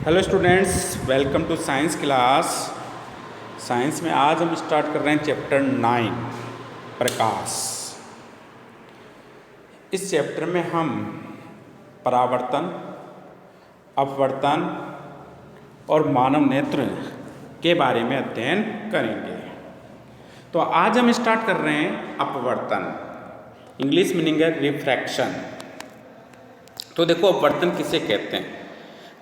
Hello students, welcome to science class. Science में आज हम स्टार्ट कर रहे हैं चैप्टर 9 प्रकाश। इस चैप्टर में हम परावर्तन, अपवर्तन और मानव नेत्र के बारे में अध्ययन करेंगे। तो आज हम स्टार्ट कर रहे हैं अपवर्तन। इंग्लिश मीनिंग है रिफ्रैक्शन। तो देखो, अपवर्तन किसे कहते हैं,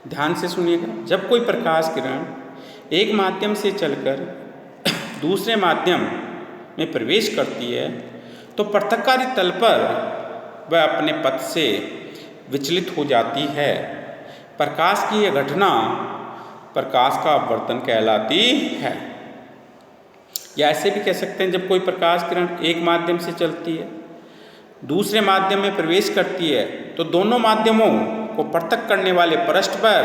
ध्यान से सुनिएगा। जब कोई प्रकाश किरण एक माध्यम से चलकर दूसरे माध्यम में प्रवेश करती है तो पृथक्कारी तल पर वह अपने पथ से विचलित हो जाती है। प्रकाश की यह घटना प्रकाश का अपवर्तन कहलाती है। या ऐसे भी कह सकते हैं, जब कोई प्रकाश किरण एक माध्यम से चलती है दूसरे माध्यम में प्रवेश करती है तो दोनों माध्यमों को पृथक करने वाले पृष्ठ पर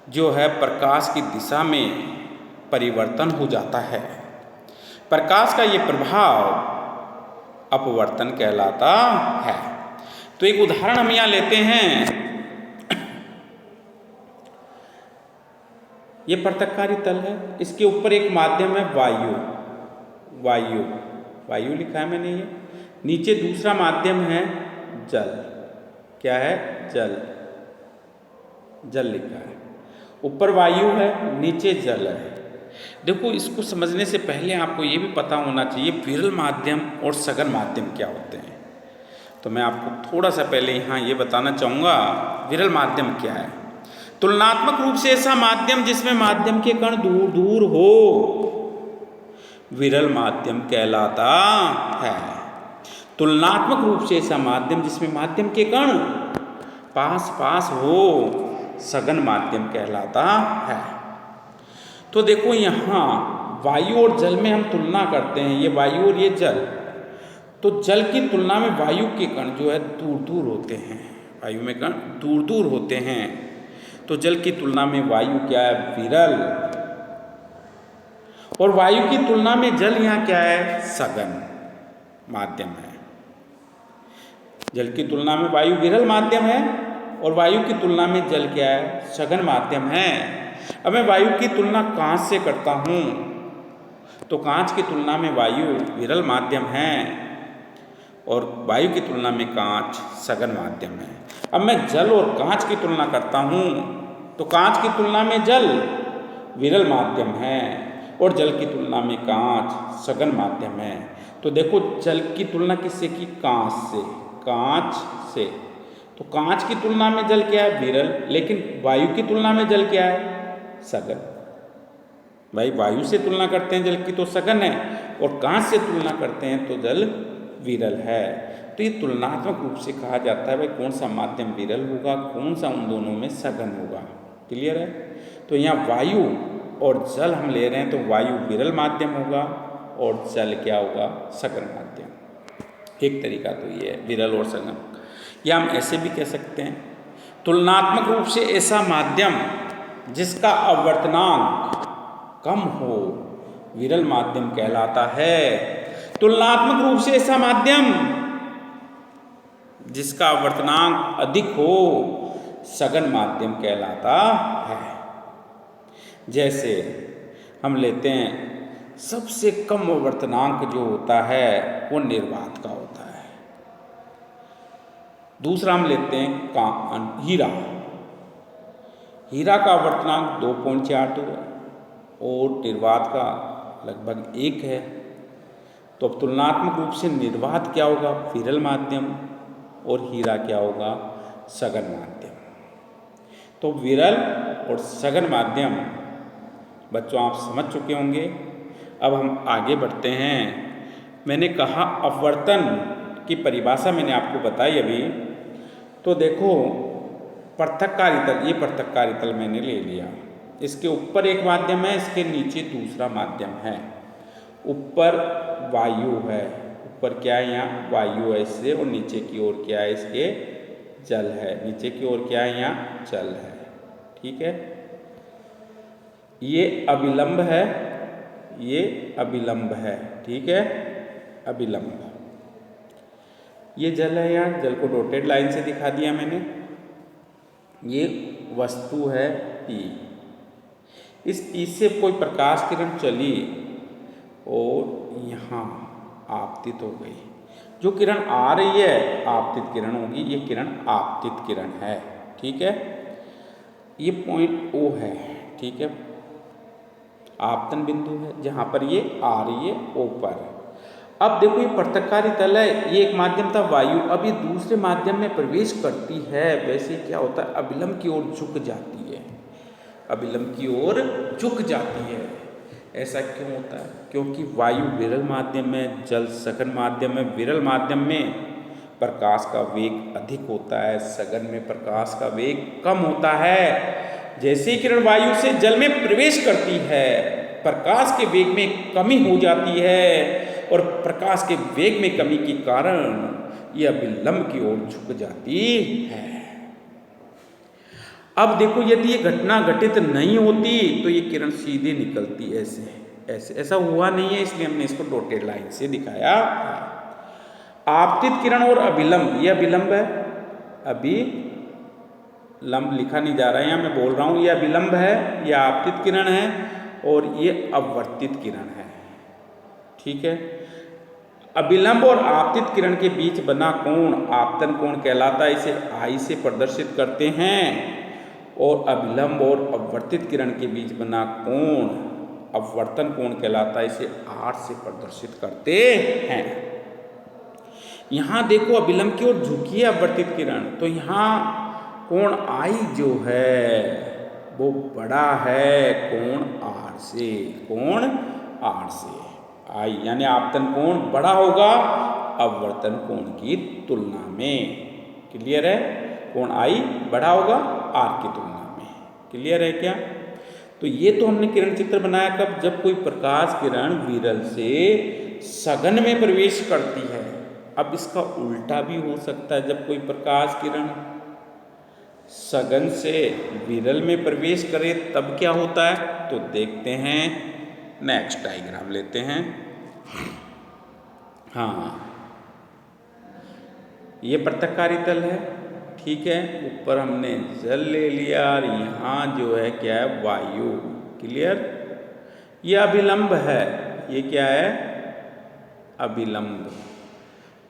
जो है प्रकाश की दिशा में परिवर्तन हो जाता है। प्रकाश का ये प्रभाव अपवर्तन कहलाता है। तो एक उदाहरण हम यहाँ लेते हैं। ये पृथक्कारी तल है, इसके ऊपर एक माध्यम है वायु लिखा है मैंने। ये नीचे दूसरा माध्यम है जल। क्या है? जल लिखा है। ऊपर वायु है, नीचे जल है। देखो, इसको समझने से पहले आपको ये भी पता होना चाहिए विरल माध्यम और सघन माध्यम क्या होते हैं। तो मैं आपको थोड़ा सा पहले यहाँ ये बताना चाहूँगा विरल माध्यम क्या है। तुलनात्मक रूप से ऐसा माध्यम जिसमें माध्यम के कण दूर दूर हो विरल माध्यम कहलाता है। तुलनात्मक रूप से ऐसा माध्यम जिसमें माध्यम के कण पास पास हो सघन माध्यम कहलाता है। तो देखो, यहाँ वायु और जल में हम तुलना करते हैं, ये वायु और ये जल। तो जल की तुलना में वायु के कण जो है दूर दूर होते हैं। वायु में कण दूर दूर होते हैं, तो जल की तुलना में वायु क्या है? विरल। और वायु की तुलना में जल यहाँ क्या है? सघन माध्यम है। जल की तुलना में वायु विरल माध्यम है और वायु की तुलना में जल क्या है? सघन माध्यम है। अब मैं वायु की तुलना कांच से करता हूँ तो कांच की तुलना में वायु विरल माध्यम है और वायु की तुलना में कांच सघन माध्यम है। अब मैं जल और कांच की तुलना करता हूँ तो कांच की तुलना में जल विरल माध्यम है और जल की तुलना में कांच सघन माध्यम है। तो देखो, जल की तुलना किससे की? कांच से। तो कांच की तुलना में जल क्या है? विरल। लेकिन वायु की तुलना में जल क्या है? सघन। भाई, वायु से तुलना करते हैं जल की तो सघन है और कांच से तुलना करते हैं तो जल विरल है। तो ये तुलनात्मक रूप से कहा जाता है भाई कौन सा माध्यम विरल होगा, कौन सा उन दोनों में सघन होगा। क्लियर है? तो यहाँ वायु और जल हम ले रहे हैं तो वायु विरल माध्यम होगा और जल क्या होगा? सघन माध्यम। एक तरीका तो ये है, विरल और सघन। या हम ऐसे भी कह सकते हैं, तुलनात्मक रूप से ऐसा माध्यम जिसका अपवर्तनांक कम हो विरल माध्यम कहलाता है। तुलनात्मक रूप से ऐसा माध्यम जिसका अपवर्तनांक अधिक हो सघन माध्यम कहलाता है। जैसे हम लेते हैं, सबसे कम अपवर्तनांक जो होता है वो निर्वात का होता है। दूसरा हम लेते हैं हीरा का अपवर्तनांक 2.42 है और निर्वात का लगभग 1 है। तो अब तुलनात्मक रूप से निर्वात क्या होगा? विरल माध्यम और हीरा क्या होगा? सघन माध्यम। तो विरल और सघन माध्यम बच्चों आप समझ चुके होंगे। अब हम आगे बढ़ते हैं। मैंने कहा अपवर्तन की परिभाषा मैंने आपको बताई अभी। तो देखो, पृथक्कारी तल, ये पृथक्कारी तल मैंने ले लिया। इसके ऊपर एक माध्यम है, इसके नीचे दूसरा माध्यम है। ऊपर वायु है, ऊपर क्या है? यहाँ वायु है इससे, और नीचे की ओर क्या है? इसके जल है। नीचे की ओर क्या है? यहाँ जल है। ठीक है? ये अभिलंब है, ये अभिलंब है। ठीक है? अभिलंब। ये जल है, यहाँ जल को डॉटेड लाइन से दिखा दिया मैंने। ये वस्तु है P। इस P से कोई प्रकाश किरण चली और यहाँ आपतित हो गई। जो किरण आ रही है आपतित किरण होगी, ये किरण आपतित किरण है। ठीक है, ये पॉइंट O है। ठीक है, आपतन बिंदु है जहाँ पर ये आ रही है O पर। अब देखो ये पृथक्कारी तल है, ये एक माध्यम था वायु, अब ये दूसरे माध्यम में प्रवेश करती है। वैसे क्या होता है, अभिलंब की ओर झुक जाती है, अभिलंब की ओर झुक जाती है। ऐसा क्यों होता है? क्योंकि वायु विरल माध्यम में, जल सघन माध्यम में, विरल माध्यम में प्रकाश का वेग अधिक होता है, सघन में प्रकाश का वेग कम होता है। जैसे ही किरण वायु से जल में प्रवेश करती है, प्रकाश के वेग में कमी हो जाती है और प्रकाश के वेग में कमी के कारण यह अभिलंब की ओर झुक जाती है। अब देखो यदि ये घटना घटित नहीं होती तो ये किरण सीधे निकलती ऐसे ऐसे। ऐसा हुआ नहीं है, इसलिए हमने इसको डॉटेड लाइन से दिखाया। आपतित किरण और अभिलंब, ये अभिलंब है, अभिलंब लिखा नहीं जा रहा है यहाँ, मैं बोल रहा हूँ ये अभिलंब है, ये आपतित किरण है और ये अपवर्तित किरण है। ठीक है, अभिलंब और आपतित किरण के बीच बना कोण आपतन कोण कहलाता है, इसे I से प्रदर्शित करते हैं। और अभिलंब और अपवर्तित किरण के बीच बना कोण अपवर्तन कोण कहलाता है, इसे R से प्रदर्शित करते हैं। यहाँ देखो अभिलंब की ओर झुकी है अपवर्तित किरण, तो यहाँ कोण I जो है वो बड़ा है कोण R से, कोण R से। I यानी आपतन कोण बड़ा होगा अपवर्तन कोण की तुलना में। क्लियर है, कोण I बड़ा होगा R की तुलना में। क्लियर है क्या? तो ये तो हमने किरण चित्र बनाया कब, जब कोई प्रकाश किरण विरल से सघन में प्रवेश करती है। अब इसका उल्टा भी हो सकता है, जब कोई प्रकाश किरण सघन से विरल में प्रवेश करे तब क्या होता है, तो देखते हैं। नेक्स्ट डायग्राम लेते हैं। हाँ, ये पृथक्कारी तल है। ठीक है, ऊपर हमने जल ले लिया और यहाँ जो है क्या है, वायु। क्लियर, ये अभिलंब है, ये क्या है, अभिलंब।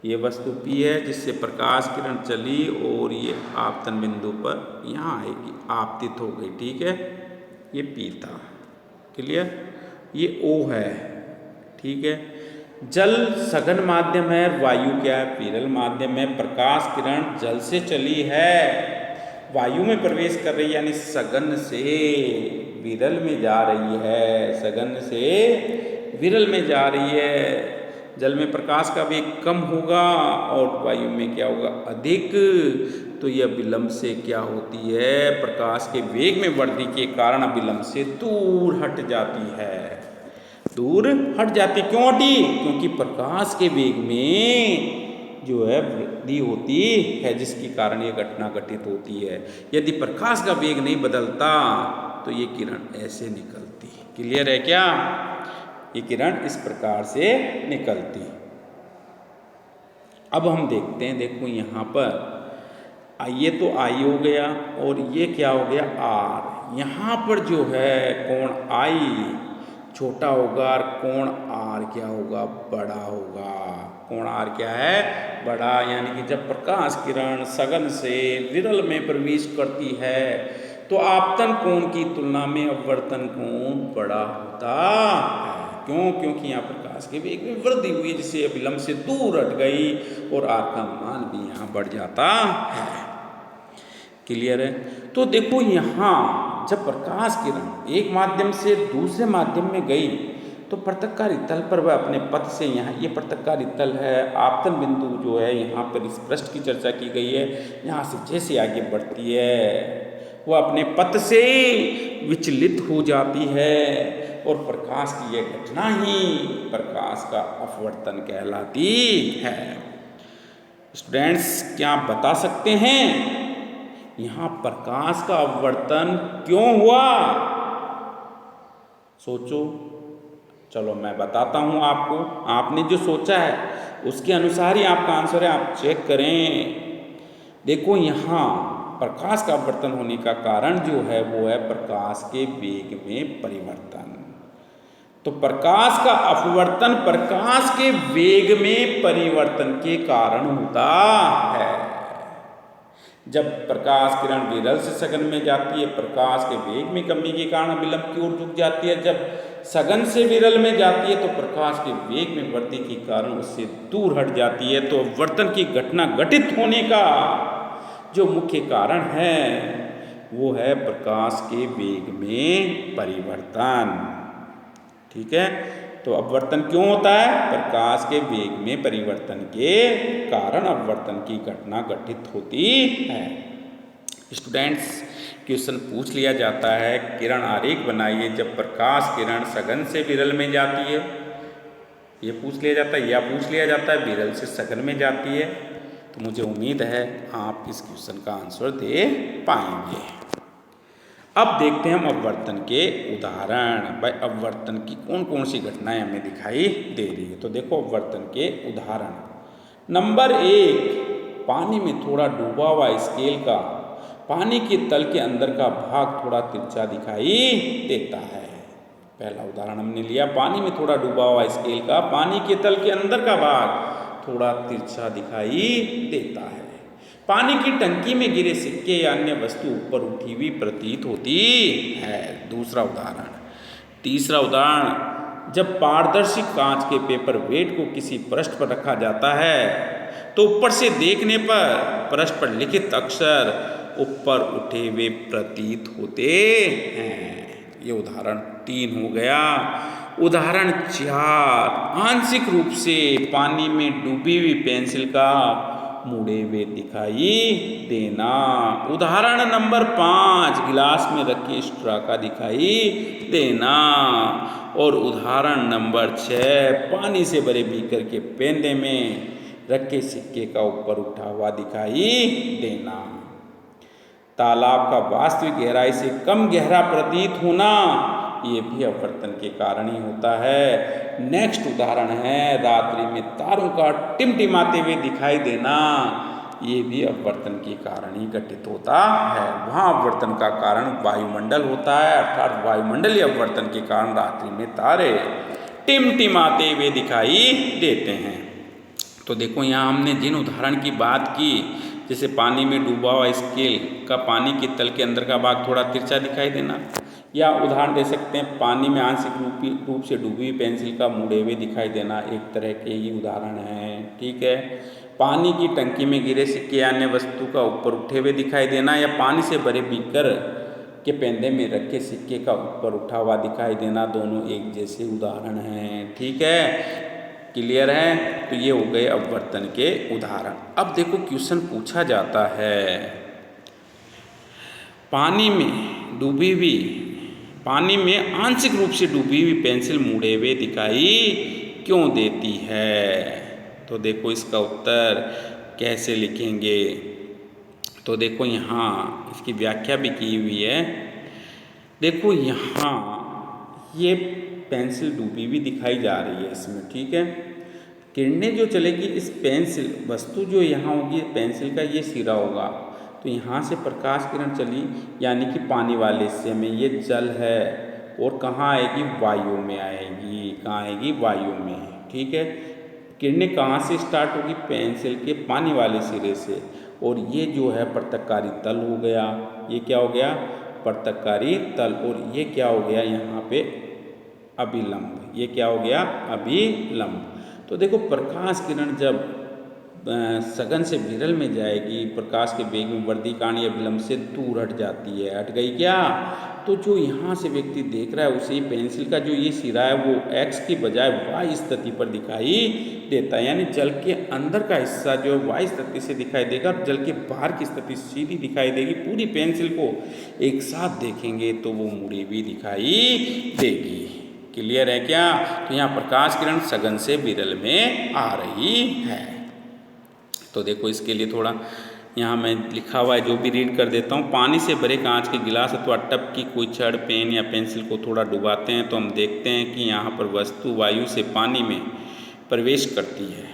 ये वस्तु P है जिससे प्रकाश किरण चली और ये आपतन बिंदु पर यहाँ आएगी, आपतित हो गई। ठीक है, ये P था। क्लियर, ये O है। ठीक है, जल सघन माध्यम है, वायु क्या है, विरल माध्यम है। प्रकाश किरण जल से चली है, वायु में प्रवेश कर रही है, यानी सघन से विरल में जा रही है, सघन से विरल में जा रही है। जल में प्रकाश का वेग कम होगा और वायु में क्या होगा, अधिक। तो यह अभिलंब से क्या होती है, प्रकाश के वेग में वृद्धि के कारण अभिलंब से दूर हट जाती है, दूर हट जाती। क्यों हटी? क्योंकि प्रकाश के वेग में जो है वृद्धि होती है, जिसके कारण ये घटना घटित होती है। यदि प्रकाश का वेग नहीं बदलता तो ये किरण ऐसे निकलती। क्लियर है क्या? ये किरण इस प्रकार से निकलती। अब हम देखते हैं, देखो यहाँ पर ये तो I हो गया और ये क्या हो गया, R। यहाँ पर जो है कोण I छोटा होगा और कोण R क्या होगा, बड़ा होगा। कोण R क्या है, बड़ा। यानी कि जब प्रकाश किरण सघन से विरल में प्रवेश करती है तो आपतन कोण की तुलना में अपवर्तन कोण बड़ा होता है। क्यों? क्योंकि यहाँ प्रकाश के वेग में वृद्धि हुई है, जिससे अभिलंब से दूर हट गई और R का मान भी यहाँ बढ़ जाता है। क्लियर है? तो देखो यहाँ जब प्रकाश किरण एक माध्यम से दूसरे माध्यम में गई तो पृथक्कारी तल पर वह अपने पथ से, यहाँ ये पृथक्कारी तल है, आपतन बिंदु जो है यहाँ पर इस पृष्ठ की चर्चा की गई है, यहाँ से जैसे आगे बढ़ती है वह अपने पथ से विचलित हो जाती है और प्रकाश की यह घटना ही प्रकाश का अपवर्तन कहलाती है। स्टूडेंट्स, क्या आप बता सकते हैं यहाँ प्रकाश का अपवर्तन क्यों हुआ? सोचो। चलो मैं बताता हूँ आपको, आपने जो सोचा है उसके अनुसार ही आपका आंसर है, आप चेक करें। देखो यहाँ प्रकाश का अपवर्तन होने का कारण जो है वो है प्रकाश के वेग में परिवर्तन। तो प्रकाश का अपवर्तन प्रकाश के वेग में परिवर्तन के कारण होता है। जब प्रकाश किरण विरल से सघन में जाती है, प्रकाश के वेग में कमी के कारण विलंब की ओर झुक जाती है। जब सघन से विरल में जाती है तो प्रकाश के वेग में वृद्धि के कारण उससे दूर हट जाती है। तो अपवर्तन की घटना घटित होने का जो मुख्य कारण है वो है प्रकाश के वेग में परिवर्तन। ठीक है, तो अपवर्तन क्यों होता है? प्रकाश के वेग में परिवर्तन के कारण अपवर्तन की घटना घटित होती है। स्टूडेंट्स, क्वेश्चन पूछ लिया जाता है, किरण आरेख बनाइए जब प्रकाश किरण सघन से विरल में जाती है। ये पूछ लिया जाता है, या पूछ लिया जाता है विरल से सघन में जाती है। तो मुझे उम्मीद है आप इस क्वेश्चन का आंसर दे पाएंगे। अब देखते हैं हम अपवर्तन के उदाहरण। भाई अपवर्तन की कौन कौन सी घटनाएं हमें दिखाई दे रही है। तो देखो अपवर्तन के उदाहरण। नंबर 1, पानी में थोड़ा डूबा हुआ स्केल का पानी के तल के अंदर का भाग थोड़ा तिरछा दिखाई देता है। पहला उदाहरण हमने लिया, पानी में थोड़ा डूबा हुआ स्केल का पानी के तल के अंदर का भाग थोड़ा तिरछा दिखाई देता है। पानी की टंकी में गिरे सिक्के या अन्य वस्तु ऊपर उठी हुई प्रतीत होती है। दूसरा उदाहरण। तीसरा उदाहरण, जब पारदर्शी कांच के पेपर वेट को किसी पृष्ठ पर रखा जाता है तो ऊपर से देखने पर पृष्ठ पर लिखित अक्षर ऊपर उठे हुए प्रतीत होते हैं। ये उदाहरण 3 हो गया। उदाहरण 4, आंशिक रूप से पानी में डूबी हुई पेंसिल का मुड़े हुए दिखाई देना। उदाहरण नंबर 5, गिलास में रखी स्ट्रॉ का दिखाई देना। और उदाहरण नंबर 6, पानी से भरे बीकर के पेंदे में रखे सिक्के का ऊपर उठा हुआ दिखाई देना। तालाब का वास्तविक गहराई से कम गहरा प्रतीत होना, ये भी अपवर्तन के कारण ही होता है। नेक्स्ट उदाहरण है, रात्रि में तारों का टिमटिमाते हुए दिखाई देना, ये भी अपवर्तन के कारण ही घटित होता है। वहाँ अपवर्तन का कारण वायुमंडल होता है, अर्थात वायुमंडलीय अपवर्तन के कारण रात्रि में तारे टिमटिमाते हुए दिखाई देते हैं। तो देखो यहाँ हमने जिन उदाहरण की बात की, जैसे पानी में डूबा हुआ स्केल का पानी के तल के अंदर का भाग थोड़ा तिरछा दिखाई देना, या उदाहरण दे सकते हैं पानी में आंशिक रूप से डूबी हुई पेंसिल का मुड़े हुए दिखाई देना, एक तरह के ही उदाहरण हैं। ठीक है, पानी की टंकी में गिरे सिक्के या अन्य वस्तु का ऊपर उठे हुए दिखाई देना, या पानी से भरे बीकर के पेंदे में रखे सिक्के का ऊपर उठा हुआ दिखाई देना, दोनों एक जैसे उदाहरण हैं। ठीक है, क्लियर है? तो ये हो गए अपवर्तन के उदाहरण। अब देखो क्वेश्चन पूछा जाता है, पानी में आंशिक रूप से डूबी हुई पेंसिल मुड़े हुए दिखाई क्यों देती है। तो देखो इसका उत्तर कैसे लिखेंगे। तो देखो यहाँ इसकी व्याख्या भी की हुई है। देखो यहाँ ये पेंसिल डूबी हुई दिखाई जा रही है इसमें। ठीक है, किरणें जो चलेगी इस पेंसिल वस्तु जो यहाँ होगी पेंसिल का ये सिरा होगा, तो यहाँ से प्रकाश किरण चली यानी कि पानी वाले हिस्से में, ये जल है और कहाँ आएगी, वायु में आएगी। कहाँ आएगी, वायु में। ठीक है, किरणें कहाँ से स्टार्ट होगी, पेंसिल के पानी वाले सिरे से, और ये जो है पर्तककारी तल हो गया। ये क्या हो गया, पर्तककारी तल, और ये क्या हो गया यहाँ पे अभिलंब। ये क्या हो गया, अभिलंब। तो देखो प्रकाश किरण जब सघन से विरल में जाएगी, प्रकाश के वेग में वृद्धि कारण या विलंब से दूर हट जाती है। हट गई क्या? तो जो यहाँ से व्यक्ति देख रहा है उसे पेंसिल का जो ये सिरा है वो x की बजाय y स्थिति पर दिखाई देता है, यानी जल के अंदर का हिस्सा जो y स्थिति से दिखाई देगा, जल के बाहर की स्थिति सीधी दिखाई देगी। पूरी पेंसिल को एक साथ देखेंगे तो वो मुड़ी हुई दिखाई देगी। क्लियर है क्या? तो यहाँ प्रकाश किरण सघन से विरल में आ रही है। तो देखो इसके लिए थोड़ा यहाँ मैं लिखा हुआ है जो भी रीड कर देता हूँ। पानी से भरे कांच के गिलास अथवा टब की कोई छड़, पेन या पेंसिल को थोड़ा डुबाते हैं तो हम देखते हैं कि यहाँ पर वस्तु वायु से पानी में प्रवेश करती है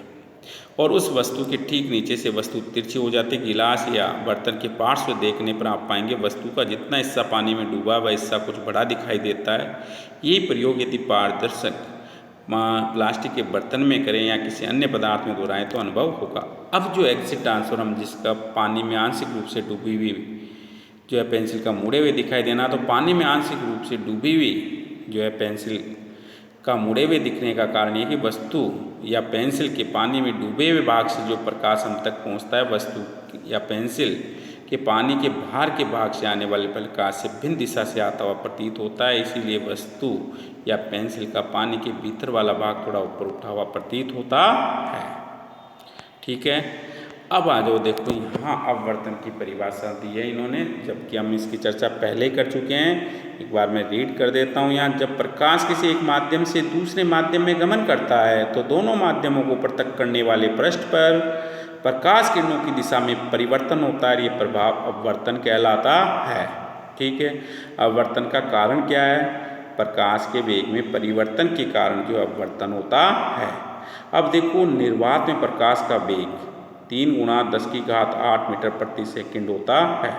और उस वस्तु के ठीक नीचे से वस्तु तिरछी हो जाती है। गिलास या बर्तन के पार्श्व देखने पर आप पाएंगे वस्तु का जितना हिस्सा पानी में डूबा वह हिस्सा कुछ बड़ा दिखाई देता है। यही प्रयोग यदि पारदर्शक प्लास्टिक के बर्तन में करें या किसी अन्य पदार्थ में दोहराएं तो अनुभव होगा। अब जो एग्जिट ट्रांसफॉर्म जिसका पानी में आंशिक रूप से डूबी हुई जो है पेंसिल का मुड़े हुए दिखाई देना, तो पानी में आंशिक रूप से डूबी हुई जो है पेंसिल का मुड़े हुए दिखने का कारण ये कि वस्तु या पेंसिल के पानी में डूबे हुए भाग से जो प्रकाश हम तक पहुंचता है, वस्तु या पेंसिल के पानी के बाहर के भाग से आने वाले प्रकाश से भिन्न दिशा से आता हुआ प्रतीत होता है। इसीलिए वस्तु या पेंसिल का पानी के भीतर वाला भाग थोड़ा ऊपर उठा हुआ प्रतीत होता है। ठीक है, अब आ जाओ, देखो यहाँ अपवर्तन की परिभाषा दी है इन्होंने, जबकि हम इसकी चर्चा पहले ही कर चुके हैं। एक बार मैं रीड कर देता हूँ यहाँ। जब प्रकाश किसी एक माध्यम से दूसरे माध्यम में गमन करता है तो दोनों माध्यमों को पृथक करने वाले पृष्ठ पर प्रकाश किरणों की दिशा में परिवर्तन होता है। ये प्रभाव अपवर्तन कहलाता है। ठीक है, अपवर्तन का कारण क्या है? प्रकाश के वेग में परिवर्तन के कारण जो अपवर्तन होता है। अब देखो, निर्वात में प्रकाश का वेग 3 × 10⁸ मीटर प्रति सेकंड होता है।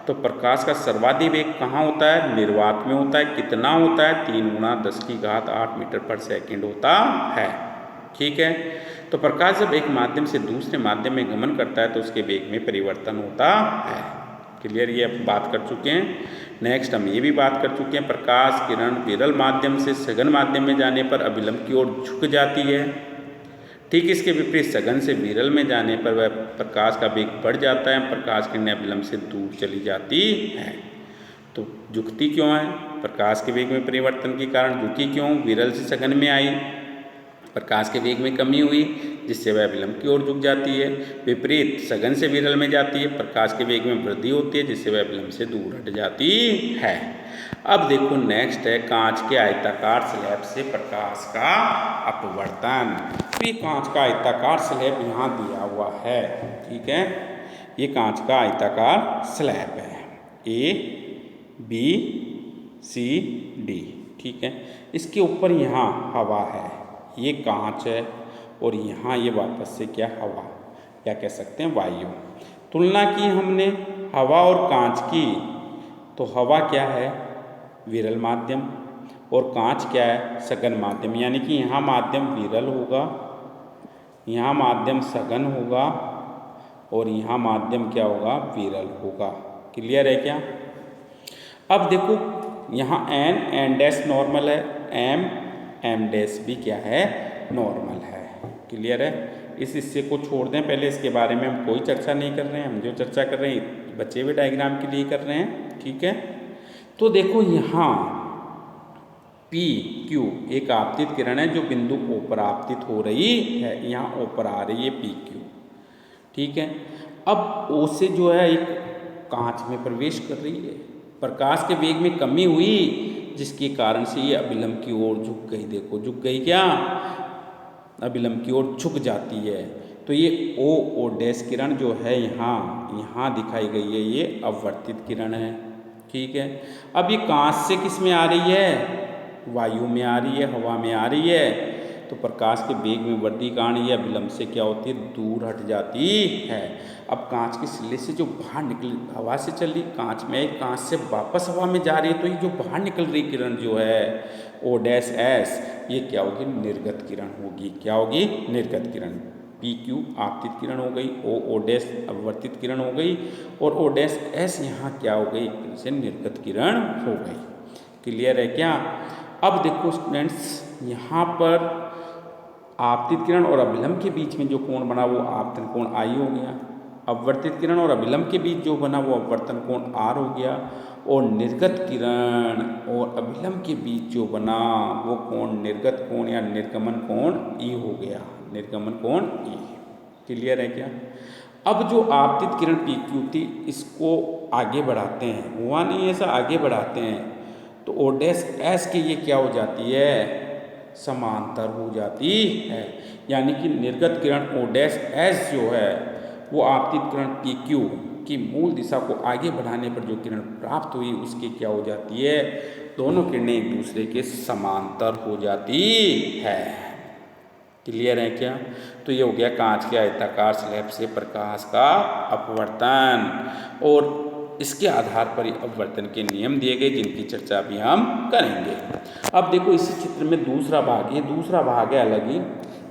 तो प्रकाश का सर्वाधिक वेग कहाँ होता है? निर्वात में होता है। कितना होता है? 3 × 10⁸ मीटर पर सेकंड होता है। ठीक है, तो प्रकाश जब एक माध्यम से दूसरे माध्यम में गमन करता है तो उसके वेग में परिवर्तन होता है। क्लियर, ये अब बात कर चुके हैं। नेक्स्ट हम ये भी बात कर चुके हैं, प्रकाश किरण विरल माध्यम से सघन माध्यम में जाने पर अभिलंब की ओर झुक जाती है। ठीक इसके विपरीत सघन से विरल में जाने पर वह प्रकाश का वेग बढ़ जाता है। प्रकाश किरणें अभिलंब से दूर चली जाती है। तो झुकती क्यों है? प्रकाश के वेग में परिवर्तन के कारण झुकी क्यों? विरल से सघन में आई, प्रकाश के वेग में कमी हुई जिससे वह अभिलंब की ओर झुक जाती है। विपरीत सघन से विरल में जाती है, प्रकाश के वेग में वृद्धि होती है जिससे वह अभिलंब से दूर हट जाती है। अब देखो, नेक्स्ट है कांच के आयताकार स्लैब से प्रकाश का अपवर्तन। तो ये कांच का आयताकार स्लैब यहाँ दिया हुआ है। ठीक है, ये कांच का आयताकार स्लैब है, ABCD। ठीक है, इसके ऊपर यहाँ हवा है, ये कांच है, और यहाँ ये वापस से क्या? हवा, या कह सकते हैं वायु। तुलना की हमने हवा और कांच की, तो हवा क्या है? विरल माध्यम, और कांच क्या है? सघन माध्यम। यानी कि यहाँ माध्यम विरल होगा, यहाँ माध्यम सघन होगा, और यहाँ माध्यम क्या होगा? विरल होगा। क्लियर है क्या? अब देखो, यहाँ N नॉर्मल है, M भी क्या है? नॉर्मल है। क्लियर है? इस हिस्से को छोड़ दें, पहले इसके बारे में हम कोई चर्चा नहीं कर रहे हैं। हम जो चर्चा कर रहे हैं बचे हुए डायग्राम के लिए कर रहे हैं। ठीक है, तो देखो यहाँ PQ एक आपतित किरण है जो बिंदु O पर आपतित हो रही है। यहाँ O पर आ रही है PQ। ठीक है, अब O से जो है एक कांच में प्रवेश कर रही है। प्रकाश के वेग में कमी हुई जिसके कारण से ये अभिलंब की ओर झुक गई। देखो, झुक गई क्या? अभिलंब की ओर झुक जाती है। तो ये O' किरण जो है यहाँ दिखाई गई है, ये अपवर्तित किरण है। ठीक है, अब ये कांच से किस में आ रही है? वायु में आ रही है, हवा में आ रही है। तो प्रकाश के वेग में वृद्धि कारण ये अभिलंब से क्या होती है? दूर हट जाती है। अब कांच के सिले से जो बाहर निकली, हवा से चली कांच में, कांच से वापस हवा में जा रही है, तो ये जो बाहर निकल रही किरण जो है O', ये क्या होगी? निर्गत किरण होगी। क्या होगी? निर्गत किरण। PQ आपतित किरण हो गई, O' अपवर्तित किरण हो गई, और O' यहाँ क्या हो गई? एक तरह से निर्गत किरण हो गई। क्लियर है क्या? अब देखो स्टूडेंट्स, यहाँ पर आपतित किरण और अभिलंब के बीच में जो कोण बना वो आपतन कोण I हो गया। अपवर्तित किरण और अभिलंब के बीच जो बना वो अपवर्तन कोण R हो गया, और निर्गत किरण और अभिलंब के बीच जो बना वो कोण निर्गत कोण या निर्गमन कोण E हो गया। निर्गमन कोण E। क्लियर है क्या? अब जो आपतित किरण PQ थी, इसको आगे बढ़ाते हैं, हुआ नहीं ऐसा, आगे बढ़ाते हैं, तो O' के ये क्या हो जाती है? समांतर हो जाती है। यानी कि निर्गत किरण O' जो है वो आपतित किरण PQ की मूल दिशा को आगे बढ़ाने पर जो किरण प्राप्त हुई उसकी क्या हो जाती है? दोनों किरणें एक दूसरे के समांतर हो जाती है। क्लियर है क्या? तो ये हो गया कांच के आयताकार स्लैब से प्रकाश का अपवर्तन, और इसके आधार पर अपवर्तन के नियम दिए गए जिनकी चर्चा भी हम करेंगे। अब देखो इसी चित्र में दूसरा भाग, ये दूसरा भाग है अलग ही।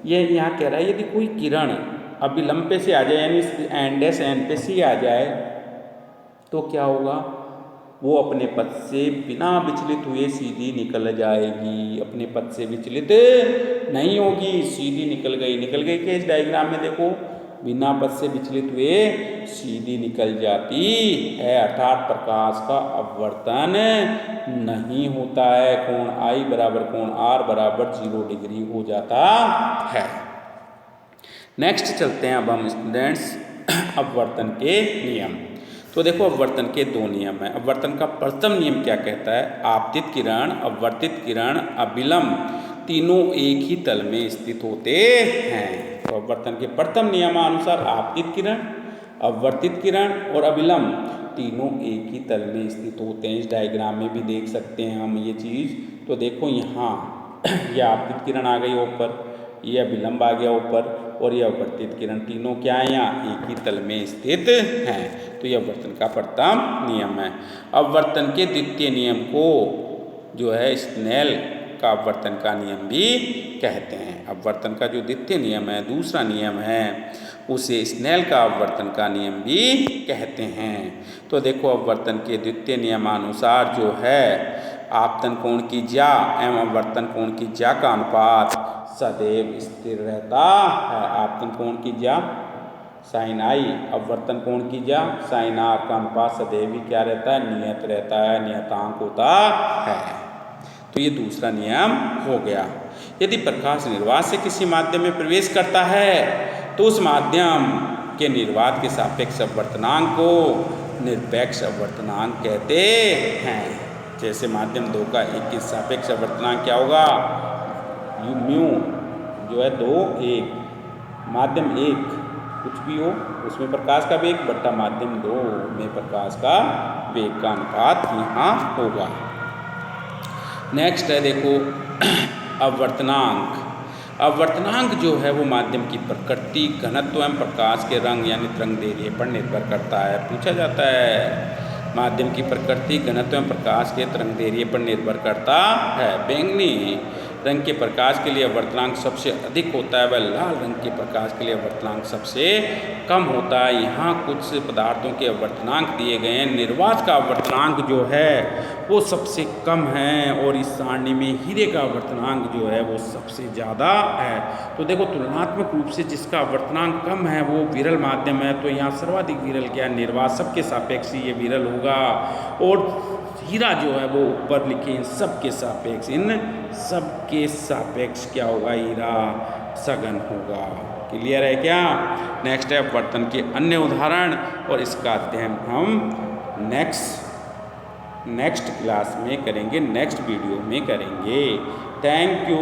ये यहाँ कह रहा है यदि कोई किरण अभिलंब पे से आ जाए, यानी एंड एस एन पे सी आ जाए, तो क्या होगा? वो अपने पथ से बिना विचलित हुए सीधी निकल जाएगी, अपने पथ से विचलित नहीं होगी, सीधी निकल गई कि इस डायग्राम में देखो, बिना पथ से विचलित हुए सीधी निकल जाती है, अर्थात प्रकाश का अपवर्तन नहीं होता है। कोण I बराबर कोण R बराबर 0 डिग्री हो जाता है। नेक्स्ट चलते हैं अब हम स्टूडेंट्स अपवर्तन के नियम। तो देखो अपवर्तन के दो नियम हैं। अपवर्तन का प्रथम नियम क्या कहता है? आपतित किरण, अपवर्तित किरण, अभिलंब तीनों एक ही तल में स्थित होते हैं। तो अपवर्तन के प्रथम नियमानुसार आपतित किरण, अपवर्तित किरण और अभिलंब तीनों एक ही तल में स्थित होते हैं। इस डायग्राम में भी देख सकते हैं हम ये चीज़। तो देखो यहाँ यह आपतित किरण आ गई ऊपर, ये अभिलंब आ गया ऊपर, और यह अपवर्तित किरण, तीनों क्या है? यहाँ एक ही तल में स्थित हैं। तो यह अपवर्तन का प्रथम नियम है। अपवर्तन के द्वितीय नियम को जो है स्नेल का अपवर्तन का नियम भी कहते हैं। अपवर्तन का जो द्वितीय नियम है, दूसरा नियम है, उसे स्नेल का अपवर्तन का नियम भी कहते हैं। तो देखो अपवर्तन के द्वितीय नियमानुसार जो है आपतन कोण की ज्या एवं अपवर्तन कोण की ज्या का अनुपात सदैव स्थिर रहता है। आपतन कोण की ज्या साइन I, अपवर्तन कोण की ज्या साइन R का अनुपात सदैव ही क्या रहता है? नियत रहता है, नियतांक होता है। तो ये दूसरा नियम हो गया। यदि प्रकाश निर्वात से किसी माध्यम में प्रवेश करता है तो उस माध्यम के निर्वात के सापेक्ष अपवर्तनांक को निरपेक्ष अपवर्तनांक कहते हैं। जैसे माध्यम 2 का 1 के सापेक्ष अपवर्तनांक क्या होगा? म्यू जो है 2 1, माध्यम 1 कुछ भी हो उसमें प्रकाश का वेग बट्टा माध्यम 2 में प्रकाश का वेग का अनुपात यहाँ होगा। नेक्स्ट है देखो अपवर्तनांक। अपवर्तनांक जो है वो माध्यम की प्रकृति, घनत्व एवं प्रकाश के रंग यानी तरंग दैर्ध्य पर निर्भर करता है। पूछा जाता है माध्यम की प्रकृति, घनत्व एवं प्रकाश के तरंग दैर्ध्य पर निर्भर करता है। बैंगनी रंग के प्रकाश के लिए अपवर्तनांक सबसे अधिक होता है, वह लाल रंग के प्रकाश के लिए अपवर्तनांक सबसे कम होता है। यहाँ कुछ पदार्थों के अपवर्तनांक दिए गए हैं। निर्वात का अपवर्तनांक जो है वो सबसे कम है, और इस सारणी में हीरे का अपवर्तनांक जो है वो सबसे ज़्यादा है। तो देखो तुलनात्मक रूप से जिसका अपवर्तनांक कम है वो विरल माध्यम है। तो यहाँ सर्वाधिक विरल क्या है? निर्वात। सबके सापेक्ष ये विरल होगा, और हीरा जो है वो ऊपर लिखे इन सबके सापेक्ष, इन सबके सापेक्ष क्या होगा? हीरा सघन होगा। क्लियर है क्या? नेक्स्ट है अपवर्तन के अन्य उदाहरण, और इसका अध्ययन हम नेक्स्ट क्लास में करेंगे, नेक्स्ट वीडियो में करेंगे। Thank you.